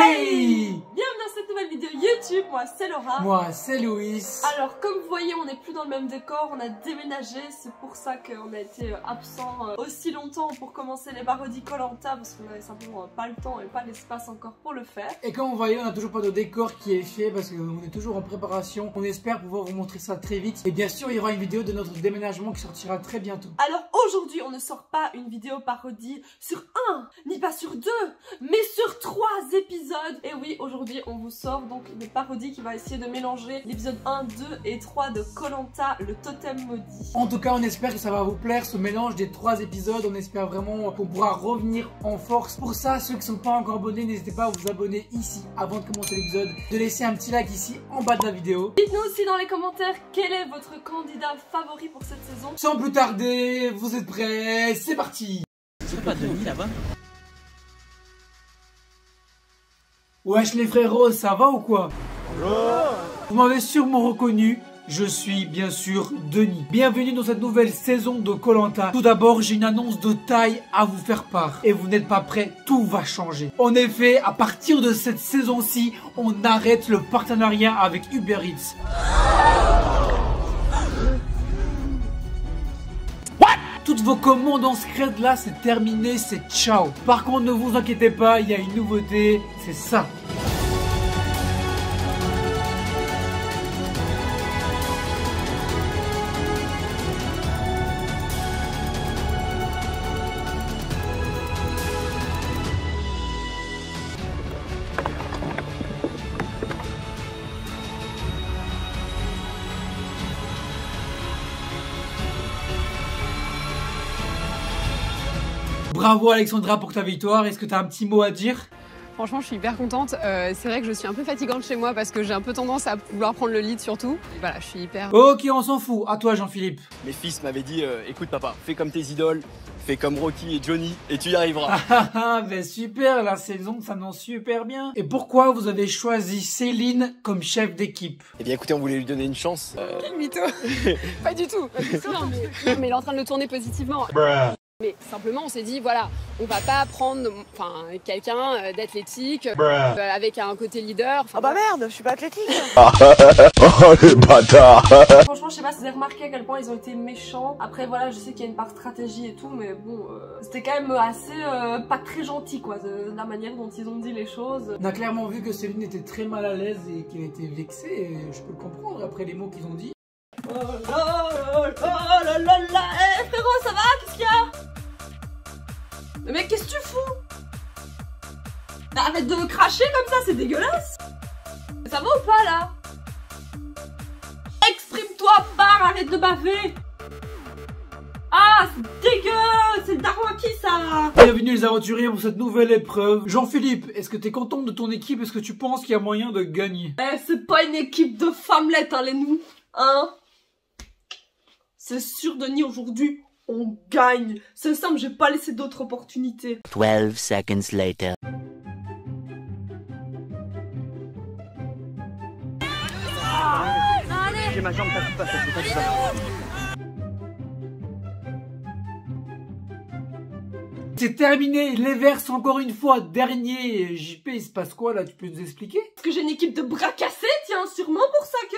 Hey! Bienvenue dans cette nouvelle vidéo YouTube, moi c'est Laura. Moi c'est Louis. Alors comme vous voyez on n'est plus dans le même décor, on a déménagé, c'est pour ça qu'on a été absent aussi longtemps pour commencer les parodies Koh-Lanta parce qu'on avait simplement pas le temps et pas l'espace encore pour le faire. Et comme vous voyez on n'a toujours pas de décor qui est fait parce qu'on est toujours en préparation. On espère pouvoir vous montrer ça très vite. Et bien sûr il y aura une vidéo de notre déménagement qui sortira très bientôt. Alors aujourd'hui on ne sort pas une vidéo parodie sur un, ni pas sur deux, mais sur 3 épisodes. Et oui, aujourd'hui on vous sort donc une parodie qui va essayer de mélanger l'épisode 1, 2 et 3 de Koh-Lanta, le totem maudit. En tout cas on espère que ça va vous plaire ce mélange des 3 épisodes. On espère vraiment qu'on pourra revenir en force. Pour ça, ceux qui ne sont pas encore abonnés, n'hésitez pas à vous abonner ici avant de commencer l'épisode, de laisser un petit like ici en bas de la vidéo. Dites-nous aussi dans les commentaires quel est votre candidat favori pour cette saison. Sans plus tarder, vous êtes prêts? C'est parti! C'est pas Denis là-bas? Wesh les frérots, ça va ou quoi? Vous m'avez sûrement reconnu, je suis bien sûr Denis. Bienvenue dans cette nouvelle saison de Koh-Lanta. Tout d'abord, j'ai une annonce de taille à vous faire part. Et vous n'êtes pas prêts, tout va changer. En effet, à partir de cette saison-ci, on arrête le partenariat avec Uber Eats. Toutes vos commandes en secret là, c'est terminé, c'est ciao. Par contre, ne vous inquiétez pas, il y a une nouveauté, c'est ça. Bravo Alexandra pour ta victoire, est-ce que tu as un petit mot à dire? Franchement, je suis hyper contente. C'est vrai que je suis un peu fatigante chez moi parce que j'ai un peu tendance à vouloir prendre le lead surtout. Voilà, je suis hyper... Ok, on s'en fout. À toi Jean-Philippe. Mes fils m'avaient dit écoute papa, fais comme tes idoles, fais comme Rocky et Johnny et tu y arriveras. Ben super, la saison s'annonce super bien. Et pourquoi vous avez choisi Céline comme chef d'équipe? Eh bien écoutez, on voulait lui donner une chance. Mytho. Pas du tout. Non, mais il est en train de le tourner positivement. Mais simplement, on s'est dit, voilà, on va pas prendre quelqu'un d'athlétique, avec un côté leader. Ah bah merde, je suis pas athlétique. Oh les bâtards. Franchement, je sais pas si vous avez remarqué à quel point ils ont été méchants. Après, voilà, je sais qu'il y a une part stratégie et tout, mais bon, c'était quand même assez pas très gentil, quoi, de la manière dont ils ont dit les choses. On a clairement vu que Céline était très mal à l'aise et qu'elle était vexée. Et je peux le comprendre après les mots qu'ils ont dit. Oh là là là. Eh frérot, ça va? Qu'est-ce qu'il y a? Mais mec, qu'est-ce que tu fous? Arrête de me cracher comme ça, c'est dégueulasse. Ça va ou pas là? Exprime-toi, barre, arrête de baver. Ah, c'est dégueu. C'est le daron à qui ça? Bienvenue les aventuriers pour cette nouvelle épreuve. Jean-Philippe, est-ce que t'es content de ton équipe? Est-ce que tu penses qu'il y a moyen de gagner? Eh, c'est pas une équipe de femmelettes, hein, les nous. Hein? C'est sûr, Denis, aujourd'hui, on gagne. C'est simple, j'ai pas laissé d'autres opportunités. 12 seconds later. J'ai ma jambe, t'as pas, c'est pas du ça. C'est terminé, les Verts sont encore une fois dernier. JP, il se passe quoi là? Tu peux nous expliquer? Parce que j'ai une équipe de bras cassés, tiens, sûrement pour ça que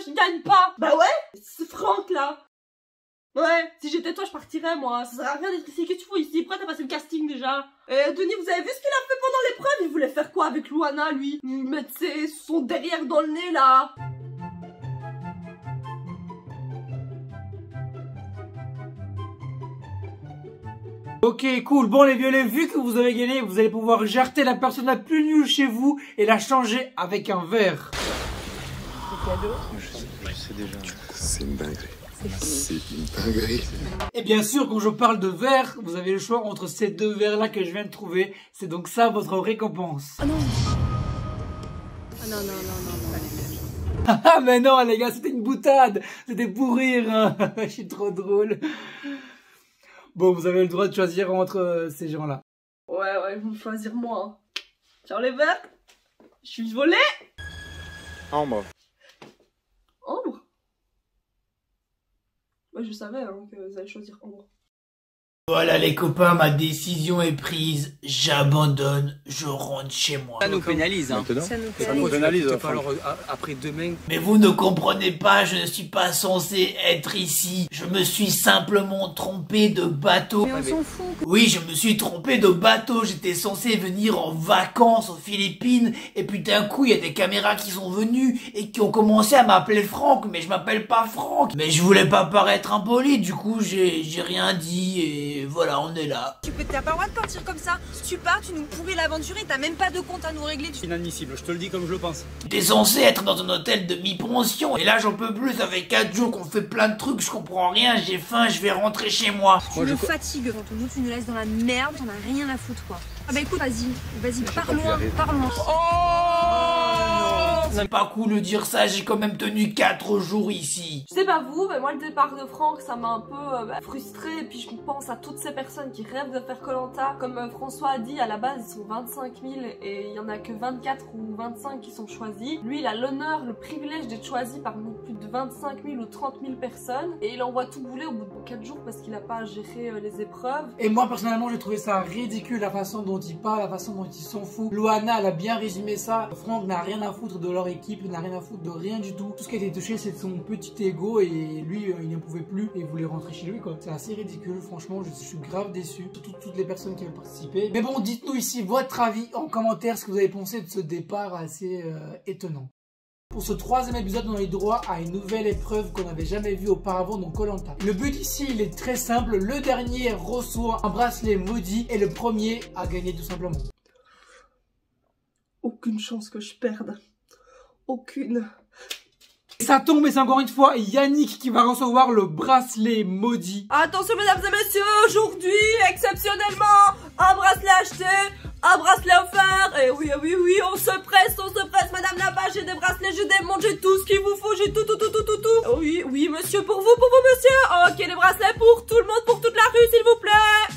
je gagne pas. Bah ouais, c'est Franck là. Ouais, si j'étais toi, je partirais moi. Ça sert à rien d'être ici. Qu'est-ce que tu fous ici? Pourquoi t'as passé le casting déjà? Denis, vous avez vu ce qu'il a fait pendant l'épreuve? Il voulait faire quoi avec Luana, lui? Lui mettre son derrière dans le nez là. Ok, cool. Bon les violets, vu que vous avez gagné, vous allez pouvoir jarter la personne la plus nulle chez vous et la changer avec un verre. Je sais déjà. C'est une dinguerie. C'est une dinguerie. Et bien sûr, quand je parle de verre, vous avez le choix entre ces deux verres-là que je viens de trouver. C'est donc ça votre récompense. Ah non. Ah non, non, non, non, non. Ah mais non les gars, c'était une boutade. C'était pour rire. Hein. Je suis trop drôle. Bon, vous avez le droit de choisir entre ces gens-là. Ouais, ils vont choisir moi. Hein. Tiens les verres. Je suis volée. Ambre. Ambre? Ouais, je savais hein, que vous allez choisir Ambre. Voilà les copains, ma décision est prise, j'abandonne, je rentre chez moi. Ça nous pénalise, hein. Ça nous pénalise. Alors, après demain... Mais vous ne comprenez pas, je ne suis pas censé être ici. Je me suis simplement trompé de bateau. Mais on s'en fout. Oui, je me suis trompé de bateau, j'étais censé venir en vacances aux Philippines, et puis d'un coup il y a des caméras qui sont venues et qui ont commencé à m'appeler Franck, mais je m'appelle pas Franck. Mais je voulais pas paraître impoli, du coup j'ai rien dit et voilà, on est là. T'as pas le droit de partir comme ça. Si tu pars, tu nous pourris l'aventure et t'as même pas de compte à nous régler. Inadmissible, je te le dis comme je le pense. J'étais censé être dans un hôtel de mi-pension, et là j'en peux plus, ça fait 4 jours qu'on fait plein de trucs, je comprends rien, j'ai faim, je vais rentrer chez moi. Tu nous fatigues, Antonio, tu nous laisses dans la merde, t'en as rien à foutre quoi. Ah bah écoute, vas-y, parle-moi. C'est pas cool de dire ça, j'ai quand même tenu 4 jours ici. Je sais pas vous, mais moi le départ de Franck ça m'a un peu frustrée. Et puis je pense à toutes ces personnes qui rêvent de faire Koh-Lanta. Comme François a dit, à la base ils sont 25 000 et il y en a que 24 ou 25 qui sont choisis. Lui il a l'honneur, le privilège d'être choisi parmi plus de 25 000 ou 30 000 personnes. Et il envoie tout bouler au bout de 4 jours parce qu'il a pas géré les épreuves. Et moi personnellement j'ai trouvé ça ridicule, la façon dont il parle, la façon dont il s'en fout. Loana elle a bien résumé ça. Franck n'a rien à foutre de leur équipe, il n'a rien à foutre de rien du tout. Tout ce qui a été touché c'est son petit ego et lui il n'en pouvait plus et il voulait rentrer chez lui quoi. C'est assez ridicule, franchement je suis grave déçu. Surtout toutes les personnes qui ont participé. Mais bon, dites-nous ici votre avis en commentaire, ce que vous avez pensé de ce départ assez étonnant. Pour ce 3e épisode, on a eu droit à une nouvelle épreuve qu'on n'avait jamais vue auparavant dans Koh-Lanta. Le but ici, il est très simple. Le dernier reçoit un bracelet maudit et le premier a gagné tout simplement. Aucune chance que je perde. Aucune. Ça tombe et c'est encore une fois Yannick qui va recevoir le bracelet maudit. Attention mesdames et messieurs, aujourd'hui, exceptionnellement, un bracelet acheté, un bracelet offert. Et oui, on se presse, madame là-bas, j'ai des bracelets, j'ai des montres, j'ai tout ce qu'il vous faut, j'ai tout. Oui, monsieur, pour vous, monsieur. Ok, les bracelets pour tout le monde, pour toute la rue, s'il vous plaît.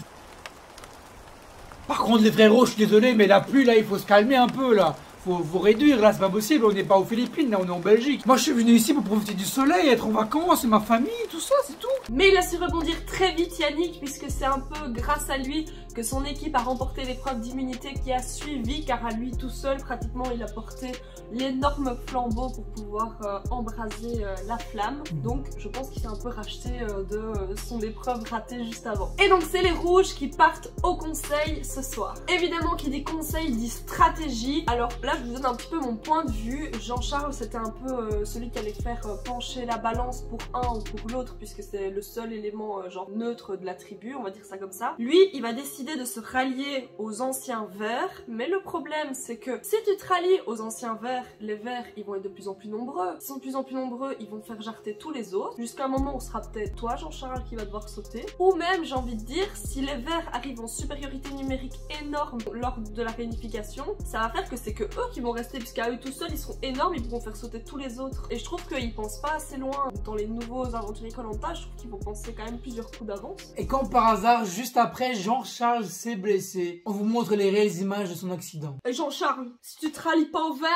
Par contre les frérots, je suis désolé, mais la pluie là, il faut se calmer un peu là. Faut réduire là, c'est pas possible, on n'est pas aux Philippines, là on est en Belgique. Moi je suis venu ici pour profiter du soleil, être en vacances, ma famille, tout ça, c'est tout. Mais il a su rebondir très vite Yannick, puisque c'est un peu grâce à lui que son équipe a remporté l'épreuve d'immunité qui a suivi, car à lui tout seul pratiquement il a porté l'énorme flambeau pour pouvoir embraser la flamme. Donc je pense qu'il s'est un peu racheté de son épreuve ratée juste avant. Et donc c'est les rouges qui partent au conseil ce soir. Évidemment qui dit conseil dit stratégie. Alors là je vous donne un petit peu mon point de vue. Jean-Charles c'était un peu celui qui allait faire pencher la balance pour un ou pour l'autre, puisque c'est le seul élément genre neutre de la tribu, on va dire ça comme ça. Lui il va décider de se rallier aux anciens verts, mais le problème c'est que si tu te rallies aux anciens verts, les verts ils vont être de plus en plus nombreux. S'ils sont de plus en plus nombreux, ils vont faire jarter tous les autres, jusqu'à un moment où ce sera peut-être toi Jean-Charles qui va devoir sauter. Ou même j'ai envie de dire, si les verts arrivent en supériorité numérique énorme lors de la réunification, ça va faire que c'est que eux qui vont rester, puisqu'à eux tout seuls ils seront énormes, ils pourront faire sauter tous les autres. Et je trouve qu'ils pensent pas assez loin. Dans les nouveaux aventuriers Koh-Lanta, je trouve qu'ils vont penser quand même plusieurs coups d'avance. Et quand par hasard, juste après, Jean-Charles s'est blessé, on vous montre les réelles images de son accident. Et Jean-Charles, si tu te rallies pas au vert,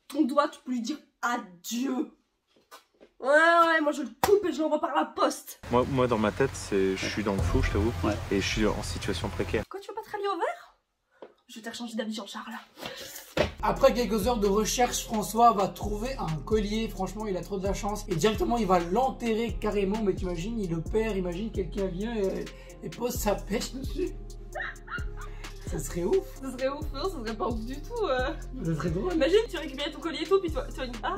ton doigt tu peux lui dire adieu. Ouais, moi je le coupe et je l'envoie par la poste. Moi dans ma tête, je suis dans le flou, je t'avoue, et je suis en situation précaire. Quoi, tu veux pas te rallier au vert? Je vais te changer d'avis Jean-Charles. Après quelques heures de recherche, François va trouver un collier. Franchement, il a trop de la chance. Et directement, il va l'enterrer carrément. Mais t'imagines, il le perd. Imagine quelqu'un vient et pose sa pêche dessus. Ça serait ouf. Ça serait ouf, non, ça serait pas ouf du tout. Ça serait drôle. Imagine, tu récupères ton collier et tout, puis tu vas dire ah.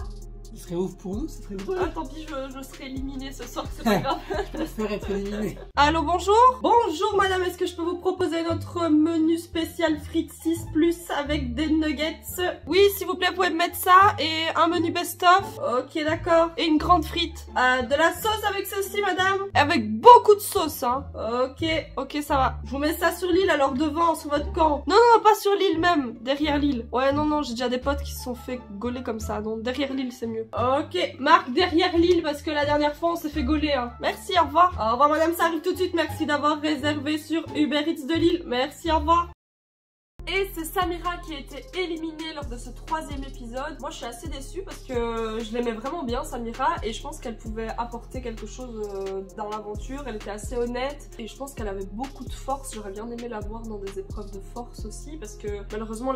Ça serait ouf pour nous, ça serait drôle. Ah tant pis, je serai éliminée ce soir, c'est pas grave. Je préfère être éliminée. Allô, bonjour. Bonjour madame, est-ce que je peux vous proposer notre menu spécial frites 6+ avec des nuggets? Oui, s'il vous plaît, vous pouvez me mettre ça et un menu best-of. Ok, d'accord. Et une grande frite. De la sauce avec ceci, madame? Avec beaucoup de sauce, hein. Ok, ça va. Je vous mets ça sur l'île, alors devant, sur votre camp. Non, pas sur l'île même, derrière l'île. Ouais, non, j'ai déjà des potes qui se sont fait gauler comme ça, donc derrière l'île, c'est mieux. Ok, marque derrière l'île parce que la dernière fois on s'est fait gauler hein. Merci, au revoir. Au revoir madame, ça arrive tout de suite, merci d'avoir réservé sur Uber Eats de Lille. Merci, au revoir. Et c'est Samira qui a été éliminée lors de ce 3e épisode. Moi je suis assez déçue parce que je l'aimais vraiment bien Samira et je pense qu'elle pouvait apporter quelque chose dans l'aventure. Elle était assez honnête et je pense qu'elle avait beaucoup de force. J'aurais bien aimé la voir dans des épreuves de force aussi parce que malheureusement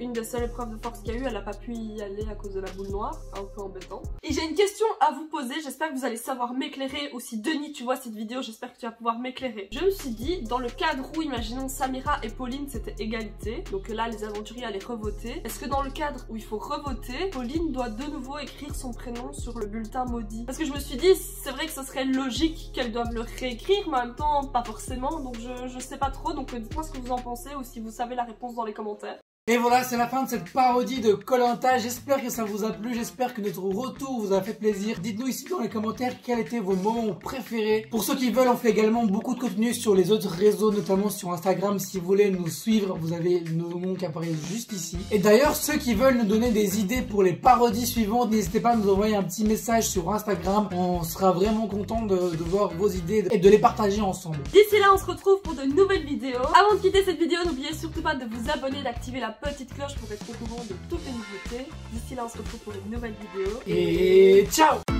une des seules épreuves de force qu'il y a eu, elle n'a pas pu y aller à cause de la boule noire. Un peu embêtant. Et j'ai une question à vous poser, j'espère que vous allez savoir m'éclairer ou si Denis tu vois cette vidéo, j'espère que tu vas pouvoir m'éclairer. Je me suis dit, dans le cadre où imaginons Samira et Pauline c'était égalité, donc là les aventuriers allaient revoter. Est-ce que dans le cadre où il faut revoter, Pauline doit de nouveau écrire son prénom sur le bulletin maudit? Parce que je me suis dit, c'est vrai que ce serait logique qu'elle doive le réécrire, mais en même temps pas forcément, donc je sais pas trop, donc dites-moi ce que vous en pensez ou si vous savez la réponse dans les commentaires. Et voilà, c'est la fin de cette parodie de Koh-Lanta. J'espère que ça vous a plu, j'espère que notre retour vous a fait plaisir. Dites-nous ici dans les commentaires quels étaient vos moments préférés. Pour ceux qui veulent, on fait également beaucoup de contenu sur les autres réseaux, notamment sur Instagram. Si vous voulez nous suivre, vous avez nos noms qui apparaissent juste ici. Et d'ailleurs, ceux qui veulent nous donner des idées pour les parodies suivantes, n'hésitez pas à nous envoyer un petit message sur Instagram. On sera vraiment content de voir vos idées et de les partager ensemble. D'ici là, on se retrouve pour de nouvelles vidéos. Avant de quitter cette vidéo, n'oubliez surtout pas de vous abonner, d'activer la petite cloche pour être au courant de toutes les nouveautés. D'ici là, on se retrouve pour une nouvelle vidéo. Et ciao!